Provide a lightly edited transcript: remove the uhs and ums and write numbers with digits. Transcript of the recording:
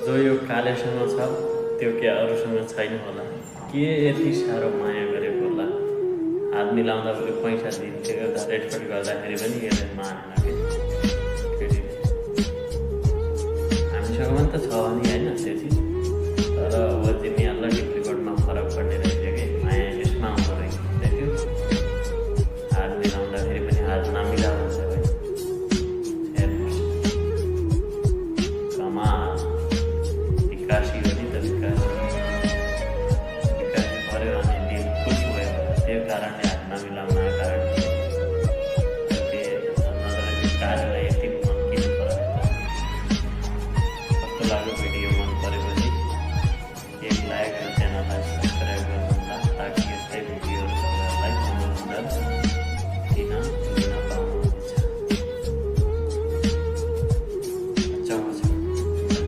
जो यो कालेसँग छ त्यो के अरूसँग छैन होला, के यति साह्रो माया गरेको होला। हात मिलाउँदा पैसा दिन्थ्यो, एउटा रेटपट गर्दाखेरि पनि यसले मानेन कि फेरि हामीसँग पनि त छ नि होइन त्यो चिज। तर अब तिमीहरूलाई डिप्लिकोटमा फरक पर्ने रहेछ कि माया यसमा आउँदो रहेछ देख्यो। हात मिलाउँदाखेरि पनि हात नमिला हुन्छ है। हेर्नुहोस् कमाल विकासी हो नि त, विकासी पऱ्यो अनि दिल खुस भयो त्यो कारणले हात नमिलाउनको कारण नत्र विकासलाई यति मन किन पऱ्यो कस्तो लाग्यो